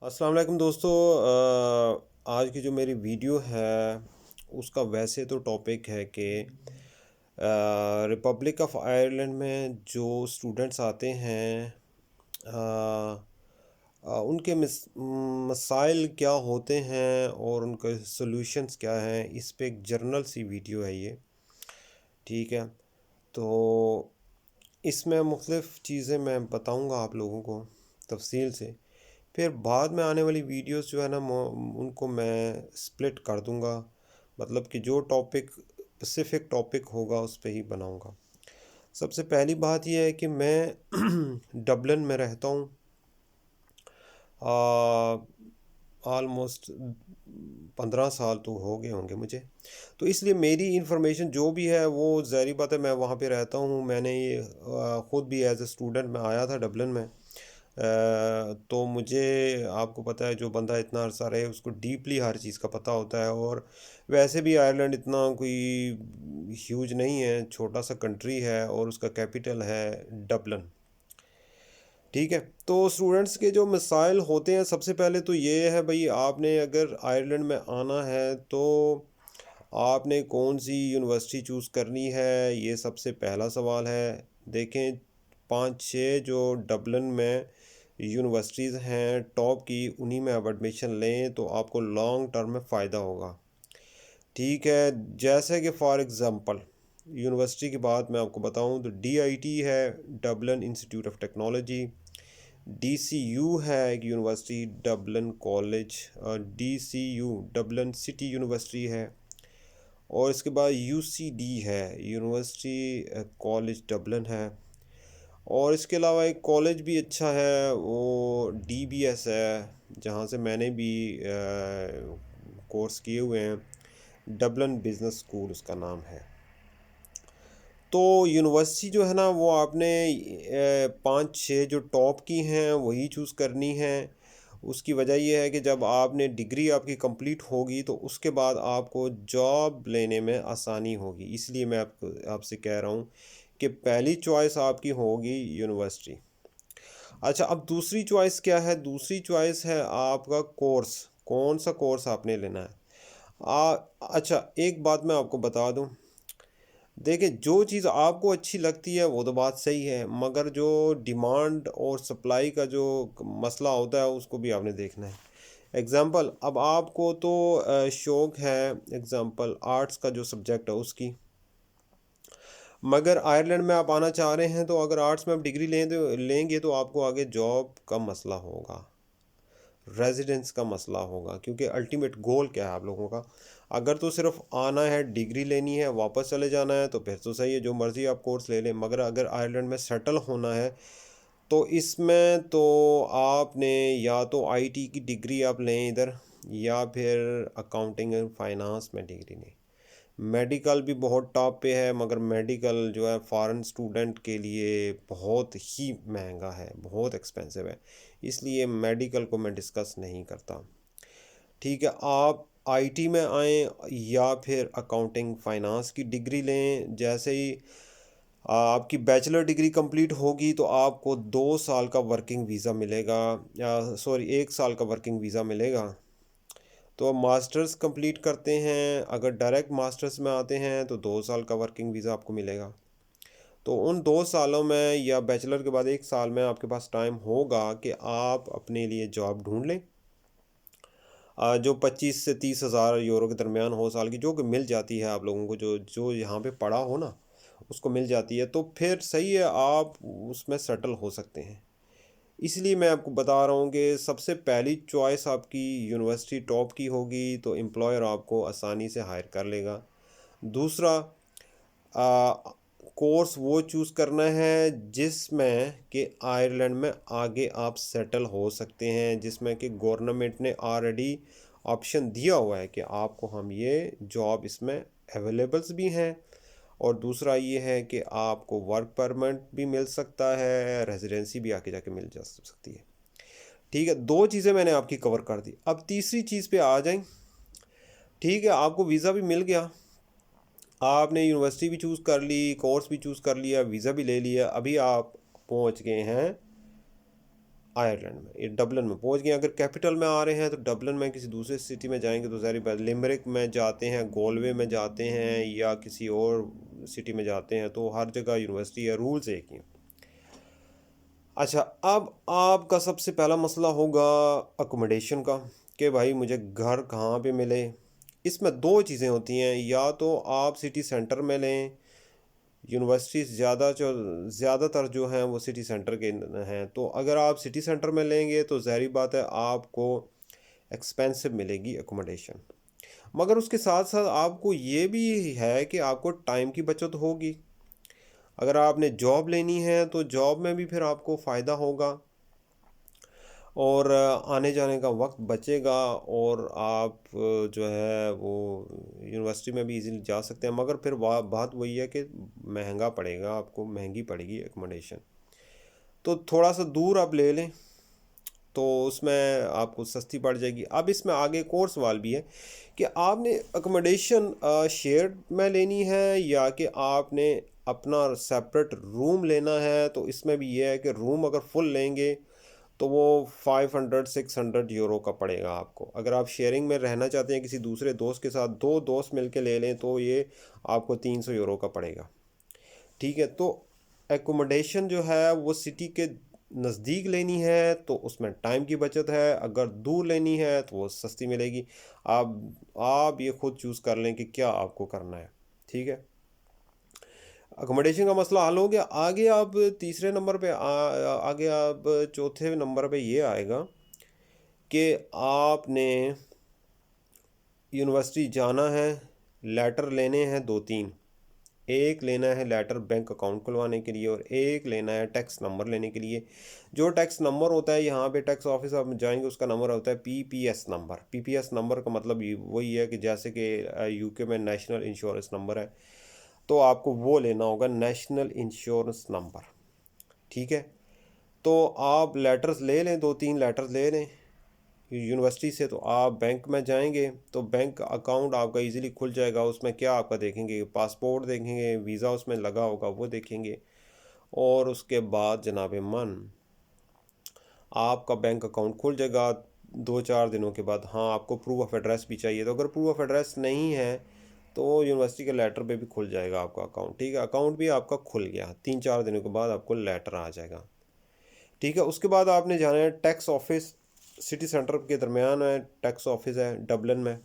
अस्सलाम वालेकुम दोस्तों। आज की जो मेरी वीडियो है उसका वैसे तो टॉपिक है कि रिपब्लिक ऑफ आयरलैंड में जो स्टूडेंट्स आते हैं उनके मसाइल क्या होते हैं और उनके सॉल्यूशंस क्या हैं, इस पे एक जर्नल सी वीडियो है ये। ठीक है, तो इसमें मुख्तलिफ़ चीज़ें मैं बताऊंगा आप लोगों को तफसील से। फिर बाद में आने वाली वीडियोस जो है ना उनको मैं स्प्लिट कर दूंगा, मतलब कि जो टॉपिक स्पेसिफिक टॉपिक होगा उस पे ही बनाऊंगा। सबसे पहली बात यह है कि मैं डबलिन में रहता हूँ। ऑलमोस्ट 15 साल तो हो गए होंगे मुझे। तो इसलिए मेरी इंफॉर्मेशन जो भी है वो ज़ाहिर बात है, मैं वहाँ पे रहता हूँ। मैंने ये ख़ुद भी एज ए स्टूडेंट मैं आया था डबलिन में। तो मुझे, आपको पता है जो बंदा इतना अरसा रहे उसको डीपली हर चीज़ का पता होता है। और वैसे भी आयरलैंड इतना कोई ह्यूज नहीं है, छोटा सा कंट्री है और उसका कैपिटल है डबलिन। ठीक है, तो स्टूडेंट्स के जो मसाइल होते हैं, सबसे पहले तो ये है भाई, आपने अगर आयरलैंड में आना है तो आपने कौन सी यूनिवर्सिटी चूज़ करनी है, ये सबसे पहला सवाल है। देखें, पाँच छः जो डबलिन में यूनिवर्सिटीज़ हैं टॉप की, उन्हीं में आप एडमिशन लें तो आपको लॉन्ग टर्म में फ़ायदा होगा। ठीक है, जैसे कि फॉर एग्ज़ाम्पल यूनिवर्सिटी की बात मैं आपको बताऊं तो DIT है, Dublin institute of technology. DCU है एक university, Dublin college. DCU Dublin city university है। और इसके बाद UCD है, यूनिवर्सिटी कॉलेज डबलिन है। और इसके अलावा एक कॉलेज भी अच्छा है, वो DBS है, जहाँ से मैंने भी कोर्स किए हुए हैं। डबलिन बिजनेस स्कूल उसका नाम है। तो यूनिवर्सिटी जो है ना वो आपने पाँच छः जो टॉप की हैं वही चूज़ करनी है। उसकी वजह यह है कि जब आपने डिग्री आपकी कंप्लीट होगी तो उसके बाद आपको जॉब लेने में आसानी होगी, इसलिए मैं आपको आपसे कह रहा हूँ कि पहली चॉइस आपकी होगी यूनिवर्सिटी। अच्छा, अब दूसरी चॉइस क्या है? दूसरी चॉइस है आपका कोर्स, कौन सा कोर्स आपने लेना है। अच्छा, एक बात मैं आपको बता दूं। देखिए, जो चीज़ आपको अच्छी लगती है वो तो बात सही है, मगर जो डिमांड और सप्लाई का जो मसला होता है उसको भी आपने देखना है। एग्ज़ाम्पल, अब आपको तो शौक़ है एग्ज़ाम्पल आर्ट्स का जो सब्जेक्ट है उसकी, मगर आयरलैंड में आप आना चाह रहे हैं तो अगर आर्ट्स में आप डिग्री लेंगे तो आपको आगे जॉब का मसला होगा, रेजिडेंस का मसला होगा। क्योंकि अल्टीमेट गोल क्या है आप लोगों का? अगर तो सिर्फ आना है, डिग्री लेनी है, वापस चले जाना है तो फिर तो सही है, जो मर्ज़ी आप कोर्स ले लें। मगर अगर आयरलैंड में सेटल होना है तो इसमें तो आपने या तो IT की डिग्री आप लें इधर, या फिर अकाउंटिंग एंड फाइनेंस में डिग्री लें। मेडिकल भी बहुत टॉप पे है, मगर मेडिकल जो है फॉरेन स्टूडेंट के लिए बहुत ही महंगा है, बहुत एक्सपेंसिव है, इसलिए मेडिकल को मैं डिस्कस नहीं करता। ठीक है, आप IT में आएँ या फिर अकाउंटिंग फाइनेंस की डिग्री लें। जैसे ही आपकी बैचलर डिग्री कंप्लीट होगी तो आपको 2 साल का वर्किंग वीज़ा मिलेगा, या सॉरी 1 साल का वर्किंग वीज़ा मिलेगा। तो अब मास्टर्स कंप्लीट करते हैं, अगर डायरेक्ट मास्टर्स में आते हैं तो 2 साल का वर्किंग वीज़ा आपको मिलेगा। तो उन 2 सालों में या बैचलर के बाद 1 साल में आपके पास टाइम होगा कि आप अपने लिए जॉब ढूंढ लें। जो 25 से 30 हज़ार यूरो के दरमियान हो साल की, जो कि मिल जाती है आप लोगों को, जो जो यहाँ पे पड़ा हो ना उसको मिल जाती है, तो फिर सही है, आप उसमें सेटल हो सकते हैं। इसलिए मैं आपको बता रहा हूँ कि सबसे पहली चॉइस आपकी यूनिवर्सिटी टॉप की होगी तो एम्प्लॉयर आपको आसानी से हायर कर लेगा। दूसरा, कोर्स वो चूज़ करना है जिसमें कि आयरलैंड में आगे आप सेटल हो सकते हैं, जिसमें कि गवर्नमेंट ने ऑलरेडी ऑप्शन दिया हुआ है कि आपको हम ये जॉब इसमें अवेलेबल्स भी हैं। और दूसरा ये है कि आपको वर्क परमिट भी मिल सकता है, रेजिडेंसी भी आके जाके मिल जा सकती है। ठीक है, दो चीज़ें मैंने आपकी कवर कर दी, अब तीसरी चीज़ पे आ जाएं। ठीक है, आपको वीज़ा भी मिल गया, आपने यूनिवर्सिटी भी चूज़ कर ली, कोर्स भी चूज़ कर लिया, वीज़ा भी ले लिया, अभी आप पहुंच गए हैं आयरलैंड में, ये डबलिन में पहुंच गए। अगर कैपिटल में आ रहे हैं तो डबलिन में किसी दूसरे सिटी में जाएंगे तो ज़ाहिर बात, लिमरिक में जाते हैं, गोलवे में जाते हैं या किसी और सिटी में जाते हैं, तो हर जगह यूनिवर्सिटी है, रूल्स एक ही। अच्छा, अब आपका सबसे पहला मसला होगा अकोमोडेशन का, कि भाई मुझे घर कहाँ पे मिले। इसमें दो चीज़ें होती हैं, या तो आप सिटी सेंटर में लें, यूनिवर्सिटीज़ ज़्यादातर जो हैं वो सिटी सेंटर के हैं, तो अगर आप सिटी सेंटर में लेंगे तो ज़ाहिर बात है आपको एक्सपेंसिव मिलेगी अकोमोडेशन। मगर उसके साथ साथ आपको ये भी है कि आपको टाइम की बचत होगी। अगर आपने जॉब लेनी है तो जॉब में भी फिर आपको फ़ायदा होगा, और आने जाने का वक्त बचेगा, और आप जो है वो यूनिवर्सिटी में भी इजीली जा सकते हैं। मगर फिर बात वही है कि महंगा पड़ेगा, आपको महंगी पड़ेगी एकोमोडेशन। तो थोड़ा सा दूर आप ले लें तो उसमें आपको सस्ती पड़ जाएगी। अब इसमें आगे एक और सवाल भी है कि आपने अकोमोडेशन शेयर में लेनी है या कि आपने अपना सेपरेट रूम लेना है। तो इसमें भी ये है कि रूम अगर फुल लेंगे तो वो 500-600 यूरो का पड़ेगा आपको। अगर आप शेयरिंग में रहना चाहते हैं किसी दूसरे दोस्त के साथ, दो दोस्त मिलके ले लें तो ये आपको 300 यूरो का पड़ेगा। ठीक है, तो एकोमोडेशन जो है वो सिटी के नज़दीक लेनी है तो उसमें टाइम की बचत है, अगर दूर लेनी है तो वो सस्ती मिलेगी। आप ये खुद चूज़ कर लें कि क्या आपको करना है। ठीक है, अकोमोडेशन का मसला हल हो गया। आगे आप तीसरे नंबर पे आगे आप चौथे नंबर पे ये आएगा कि आपने यूनिवर्सिटी जाना है, लेटर लेने हैं दो तीन। एक लेना है लेटर बैंक अकाउंट खुलवाने के लिए, और एक लेना है टैक्स नंबर लेने के लिए। जो टैक्स नंबर होता है, यहाँ पे टैक्स ऑफिस आप जाएंगे उसका नंबर होता है पीपीएस नंबर। पीपीएस नंबर का मतलब वही है कि जैसे कि यूके में नेशनल इंश्योरेंस नंबर है, तो आपको वो लेना होगा, नेशनल इंश्योरेंस नंबर। ठीक है, तो आप लेटर्स ले लें, दो तीन लेटर्स ले लें यूनिवर्सिटी से। तो आप बैंक में जाएंगे तो बैंक अकाउंट आपका इजीली खुल जाएगा। उसमें क्या आपका देखेंगे, पासपोर्ट देखेंगे, वीज़ा उसमें लगा होगा वो देखेंगे, और उसके बाद जनाब मन आपका बैंक अकाउंट खुल जाएगा 2-4 दिनों के बाद। हाँ, आपको प्रूफ ऑफ एड्रेस भी चाहिए, तो अगर प्रूफ ऑफ एड्रेस नहीं है तो यूनिवर्सिटी के लेटर पे भी खुल जाएगा आपका अकाउंट। ठीक है, अकाउंट भी आपका खुल गया, 3-4 दिनों के बाद आपको लेटर आ जाएगा। ठीक है, उसके बाद आपने जाना है टैक्स ऑफिस। सिटी सेंटर के दरमियान है टैक्स ऑफिस है डबलिन में।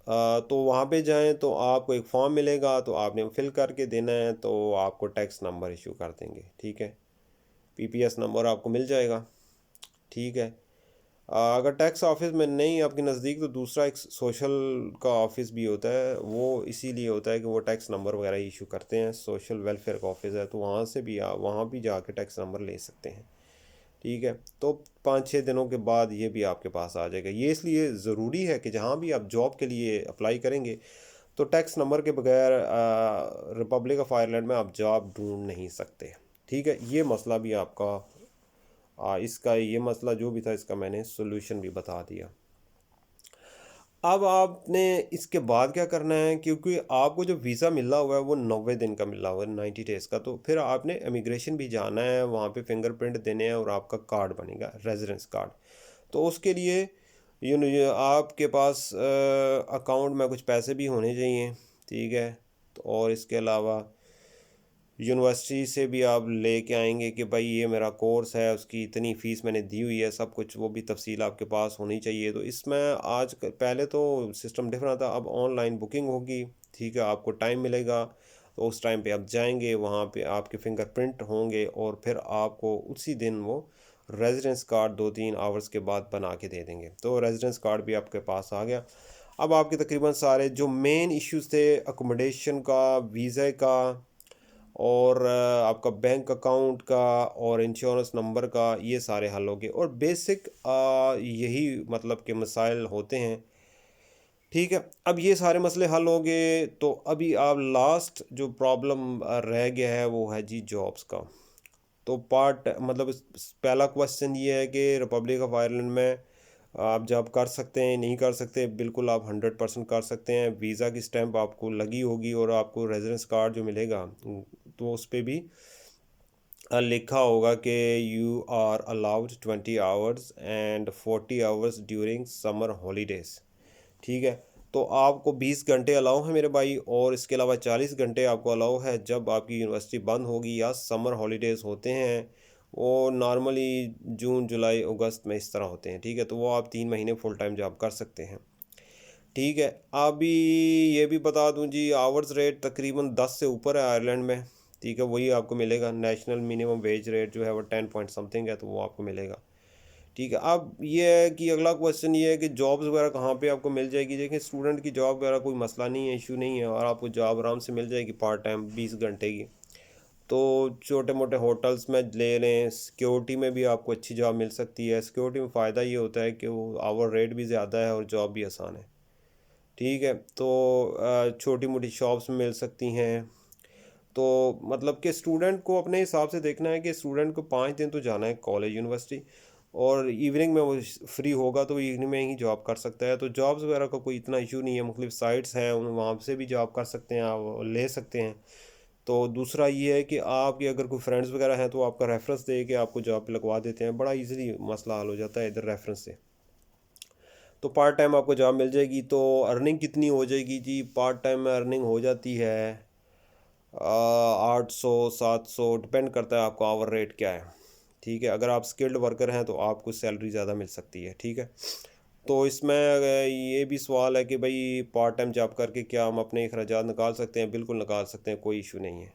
तो वहाँ पे जाएं तो आपको एक फॉर्म मिलेगा, तो आपने फिल करके देना है, तो आपको टैक्स नंबर इशू कर देंगे। ठीक है, पीपीएस नंबर आपको मिल जाएगा। ठीक है, अगर टैक्स ऑफिस में नहीं आपके नज़दीक, तो दूसरा एक सोशल का ऑफिस भी होता है। वो इसीलिए होता है कि वो टैक्स नंबर वगैरह इशू करते हैं। सोशल वेलफेयर का ऑफिस है, तो वहाँ से भी आप वहाँ भी जाके टैक्स नंबर ले सकते हैं। ठीक है, तो 5-6 दिनों के बाद ये भी आपके पास आ जाएगा। ये इसलिए ज़रूरी है कि जहाँ भी आप जॉब के लिए अप्लाई करेंगे तो टैक्स नंबर के बगैर रिपब्लिक ऑफ आयरलैंड में आप जॉब ढूंढ नहीं सकते। ठीक है, ये मसला भी आपका इसका ये मसला जो भी था इसका मैंने सोल्यूशन भी बता दिया। अब आपने इसके बाद क्या करना है, क्योंकि आपको जो वीज़ा मिला हुआ है वो 90 दिन का मिला हुआ है, 90 डेज़ का। तो फिर आपने इमिग्रेशन भी जाना है, वहाँ पे फिंगरप्रिंट देने हैं और आपका कार्ड बनेगा, रेजिडेंस कार्ड। तो उसके लिए ये आपके पास अकाउंट में कुछ पैसे भी होने चाहिए। ठीक है, तो और इसके अलावा यूनिवर्सिटी से भी आप लेके आएंगे कि भाई ये मेरा कोर्स है, उसकी इतनी फ़ीस मैंने दी हुई है, सब कुछ वो भी तफसील आपके पास होनी चाहिए। तो इसमें आज पहले तो सिस्टम डिफरेंट था, अब ऑनलाइन बुकिंग होगी। ठीक है, आपको टाइम मिलेगा तो उस टाइम पे आप जाएंगे, वहाँ पे आपके फिंगरप्रिंट होंगे, और फिर आपको उसी दिन वो रेजिडेंस कार्ड 2-3 आवर्स के बाद बना के दे देंगे। तो रेजिडेंस कार्ड भी आपके पास आ गया। अब आपके तकरीबन सारे जो मेन इश्यूज़ थे, अकोमोडेशन का, वीज़ा का, और आपका बैंक अकाउंट का और इंश्योरेंस नंबर का, ये सारे हल हो गए। और बेसिक यही मतलब के मसाइल होते हैं। ठीक है, अब ये सारे मसले हल हो गए, तो अभी आप लास्ट जो प्रॉब्लम रह गया है वो है जी जॉब्स का। तो पार्ट मतलब पहला क्वेश्चन ये है कि रिपब्लिक ऑफ आयरलैंड में आप जॉब कर सकते हैं नहीं कर सकते। बिल्कुल आप 100% कर सकते हैं। वीज़ा की स्टैंप आपको लगी होगी और आपको रेजिडेंस कार्ड जो मिलेगा तो उस पर भी लिखा होगा कि you are allowed 20 hours and 40 hours during summer holidays. ठीक है, तो आपको 20 घंटे अलाउ है मेरे भाई, और इसके अलावा 40 घंटे आपको अलाउ है जब आपकी यूनिवर्सिटी बंद होगी या समर हॉलीडेज़ होते हैं। वो नॉर्मली जून जुलाई अगस्त में इस तरह होते हैं। ठीक है, तो वो आप 3 महीने फुल टाइम जॉब कर सकते हैं। ठीक है, अभी ये भी बता दूं जी, आवर्स रेट तकरीबन 10 से ऊपर है आयरलैंड में। ठीक है, वही आपको मिलेगा। नेशनल मिनिमम वेज रेट जो है वो 10 पॉइंट समथिंग है, तो वो आपको मिलेगा। ठीक है, अब ये है कि अगला क्वेश्चन ये है कि जॉब्स वगैरह कहाँ पे आपको मिल जाएगी। देखिए, स्टूडेंट की जॉब वगैरह कोई मसला नहीं है, इशू नहीं है, और आपको जॉब आराम से मिल जाएगी पार्ट टाइम 20 घंटे की। तो छोटे मोटे होटल्स में ले लें, सिक्योरिटी में भी आपको अच्छी जॉब मिल सकती है। सिक्योरिटी में फ़ायदा ये होता है कि वो आवर रेट भी ज़्यादा है और जॉब भी आसान है। ठीक है, तो छोटी मोटी शॉप्स में मिल सकती हैं। तो मतलब कि स्टूडेंट को अपने हिसाब से देखना है कि स्टूडेंट को 5 दिन तो जाना है कॉलेज यूनिवर्सिटी, और इवनिंग में वो फ्री होगा तो इवनिंग में ही जॉब कर सकता है। तो जॉब्स वगैरह का कोई इतना इशू नहीं है, मुख्तलिफ साइट्स हैं वहाँ से भी जॉब कर सकते हैं, आप ले सकते हैं। तो दूसरा ये है कि आपके अगर कोई फ्रेंड्स वगैरह हैं तो आपका रेफरेंस दे के आपको जॉब पे लगवा देते हैं, बड़ा इजीली मसला हल हो जाता है इधर रेफरेंस से। तो पार्ट टाइम आपको जॉब मिल जाएगी। तो अर्निंग कितनी हो जाएगी जी, पार्ट टाइम में अर्निंग हो जाती है 800 700, डिपेंड करता है आपका आवर रेट क्या है। ठीक है, अगर आप स्किल्ड वर्कर हैं तो आपको सैलरी ज़्यादा मिल सकती है। ठीक है, तो इसमें ये भी सवाल है कि भाई पार्ट टाइम जॉब करके क्या हम अपने अखराजात निकाल सकते हैं। बिल्कुल निकाल सकते हैं, कोई इशू नहीं है।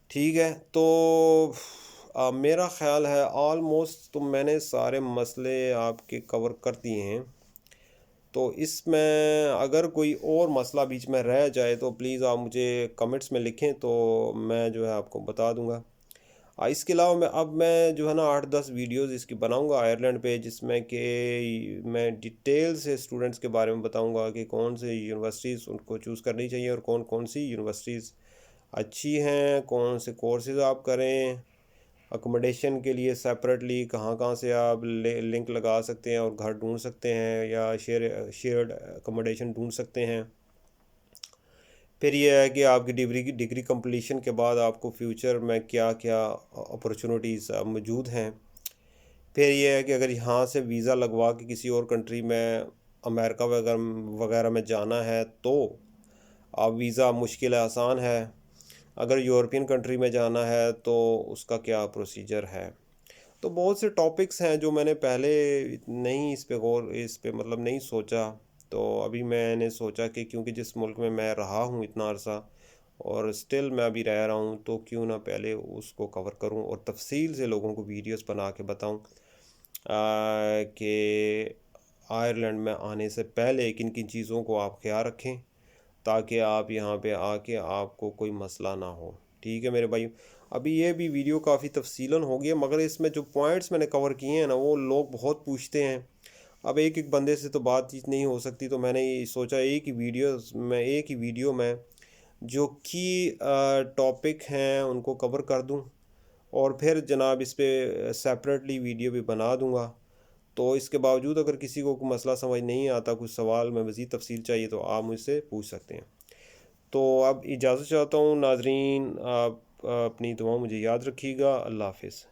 ठीक है, तो मेरा ख़्याल है ऑलमोस्ट तो मैंने सारे मसले आपके कवर कर दिए हैं। तो इसमें अगर कोई और मसला बीच में रह जाए तो प्लीज़ आप मुझे कमेंट्स में लिखें, तो मैं जो है आपको बता दूंगा। इसके अलावा मैं जो है ना 8-10 वीडियोस इसकी बनाऊंगा आयरलैंड पे, जिसमें कि मैं डिटेल से स्टूडेंट्स के बारे में बताऊंगा कि कौन से यूनिवर्सिटीज़ उनको चूज़ करनी चाहिए और कौन कौन सी यूनिवर्सिटीज़ अच्छी हैं, कौन से कोर्सेज़ आप करें। अकोमोडेशन के लिए सेपरेटली कहाँ कहाँ से आप लिंक लगा सकते हैं और घर ढूंढ सकते हैं, या शेयर्ड अकोमोडेशन ढूंढ सकते हैं। फिर यह है कि आपकी डिग्री कंप्लीशन के बाद आपको फ्यूचर में क्या क्या अपॉर्चुनिटीज़ मौजूद हैं। फिर यह है कि अगर यहाँ से वीज़ा लगवा के किसी और कंट्री में, अमेरिका वगैरह वगैरह में जाना है तो अब वीज़ा मुश्किल है आसान है। अगर यूरोपियन कंट्री में जाना है तो उसका क्या प्रोसीजर है। तो बहुत से टॉपिक्स हैं जो मैंने पहले नहीं इस पे मतलब नहीं सोचा। तो अभी मैंने सोचा कि क्योंकि जिस मुल्क में मैं रहा हूँ इतना अरसा और स्टिल मैं अभी रह रहा हूँ, तो क्यों ना पहले उसको कवर करूँ और तफसील से लोगों को वीडियोस बना के बताऊँ कि आयरलैंड में आने से पहले किन किन चीज़ों को आप ख्याल रखें, ताकि आप यहाँ पे आके आपको कोई मसला ना हो। ठीक है मेरे भाई, अभी ये भी वीडियो काफ़ी तफसीलन हो गया, मगर इसमें जो पॉइंट्स मैंने कवर किए हैं ना वो लोग बहुत पूछते हैं। अब एक एक बंदे से तो बातचीत नहीं हो सकती, तो मैंने ये सोचा एक ही वीडियो में जो की टॉपिक हैं उनको कवर कर दूं, और फिर जनाब इस पे सेपरेटली वीडियो भी बना दूंगा। तो इसके बावजूद अगर किसी को कोई मसला समझ नहीं आता, कुछ सवाल में मज़ीद तफसील चाहिए, तो आप मुझसे पूछ सकते हैं। तो अब इजाज़त चाहता हूँ नाजरीन, आप अपनी दुआ मुझे याद रखिएगा। अल्लाह हाफिज़।